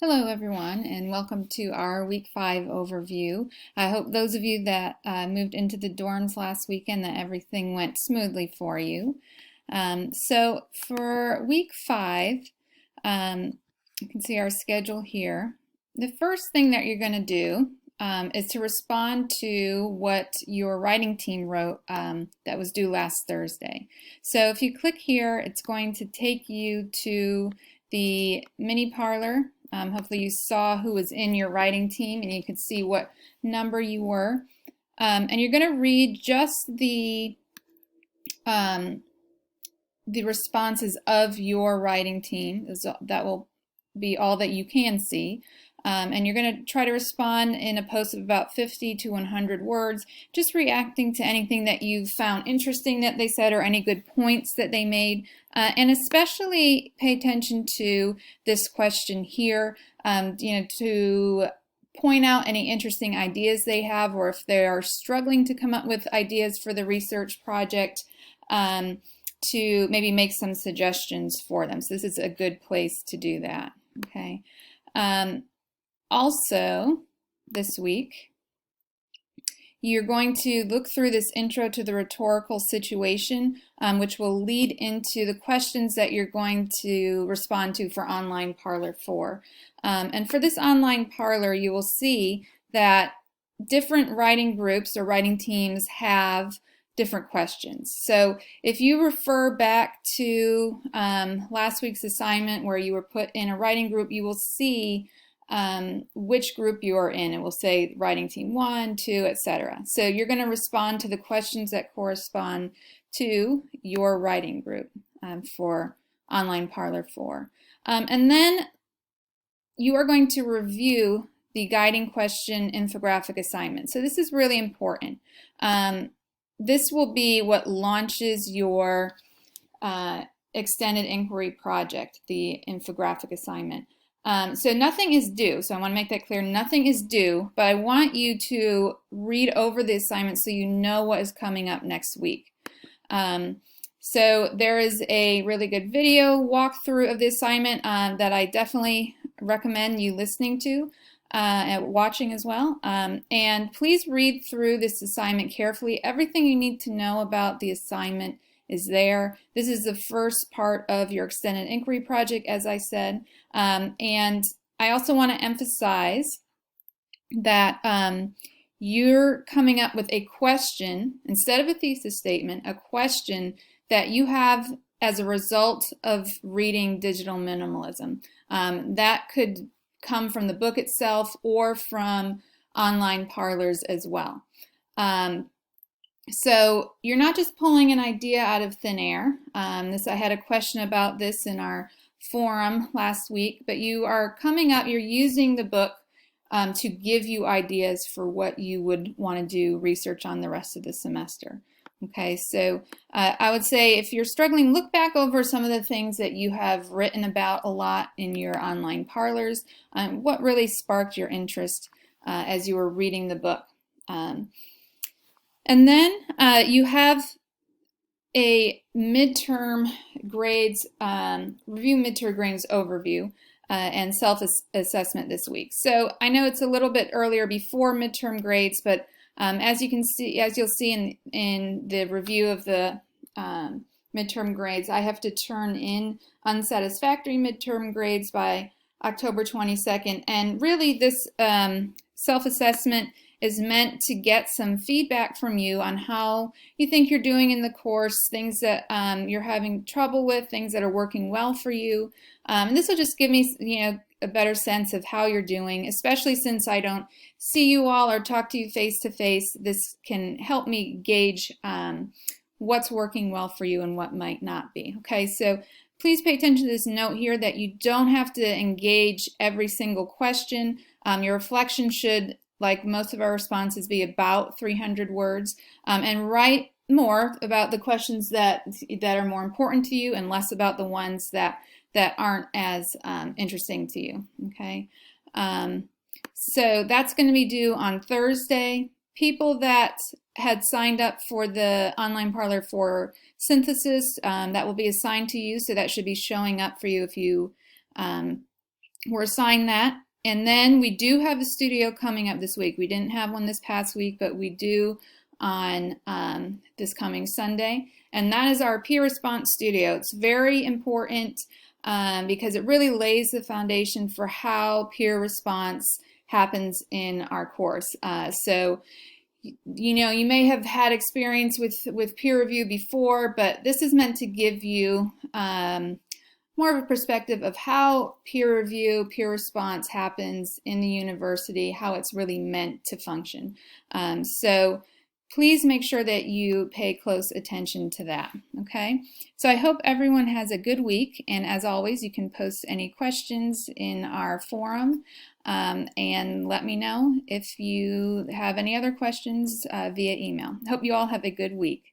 Hello everyone, and welcome to our week 5 overview. I hope those of you that moved into the dorms last weekend that everything went smoothly for you. So for week 5, you can see our schedule here. The first thing that you're going to do is to respond to what your writing team wrote that was due last Thursday. So if you click here, it's going to take you to the mini parlor. Hopefully you saw who was in your writing team and you could see what number you were. And you're going to read just the responses of your writing team. That will be all that you can see. And you're going to try to respond in a post of about 50 to 100 words, just reacting to anything that you found interesting that they said or any good points that they made. And especially pay attention to this question here, to point out any interesting ideas they have, or if they are struggling to come up with ideas for the research project, to maybe make some suggestions for them. So this is a good place to do that. Okay. Also, this week, you're going to look through this intro to the rhetorical situation, which will lead into the questions that you're going to respond to for Online Parlor 4. And for this Online Parlor, you will see that different writing groups or writing teams have different questions. So if you refer back to last week's assignment where you were put in a writing group, you will see which group you are in. It will say writing team 1, 2, etc. So you're going to respond to the questions that correspond to your writing group for Online Parlor 4. And then you are going to review the guiding question infographic assignment. So this is really important. This will be what launches your extended inquiry project, the infographic assignment. So nothing is due, so I want to make that clear. Nothing is due, but I want you to read over the assignment so you know what is coming up next week. So there is a really good video walkthrough of the assignment that I definitely recommend you listening to and watching as well. And please read through this assignment carefully. Everything you need to know about the assignment is there. This is the first part of your extended inquiry project, as I said. And I also want to emphasize that you're coming up with a question, instead of a thesis statement, a question that you have as a result of reading Digital Minimalism. That could come from the book itself or from online parlors as well. So you're not just pulling an idea out of thin air. I had a question about this in our forum last week, but you are coming up, you're using the book to give you ideas for what you would want to do research on the rest of the semester. Okay, so I would say if you're struggling, look back over some of the things that you have written about a lot in your online parlors. What really sparked your interest as you were reading the book. And then you have a midterm grades, review midterm grades overview and self-assessment this week. So I know it's a little bit earlier before midterm grades, but as you'll see in the review of the midterm grades, I have to turn in unsatisfactory midterm grades by October 22nd. And really this self-assessment is meant to get some feedback from you on how you think you're doing in the course, things that you're having trouble with, things that are working well for you. And this will just give me, a better sense of how you're doing, especially since I don't see you all or talk to you face to face. This can help me gauge what's working well for you and what might not be. Okay, so please pay attention to this note here that you don't have to engage every single question. Your reflection should, like most of our responses, be about 300 words, and write more about the questions that are more important to you and less about the ones that aren't as interesting to you. Okay, so that's going to be due on Thursday. People that had signed up for the online parlor for synthesis, that will be assigned to you, so that should be showing up for you if you we're assigned that. And then we do have a studio coming up this week. We didn't have one this past week, but we do on this coming Sunday. And that is our peer response studio. It's very important because it really lays the foundation for how peer response happens in our course. So you know, you may have had experience with peer review before, but this is meant to give you more of a perspective of how peer review, peer response happens in the university, how it's really meant to function. So please make sure that you pay close attention to that, okay? So I hope everyone has a good week, and as always, you can post any questions in our forum and let me know if you have any other questions via email. Hope you all have a good week.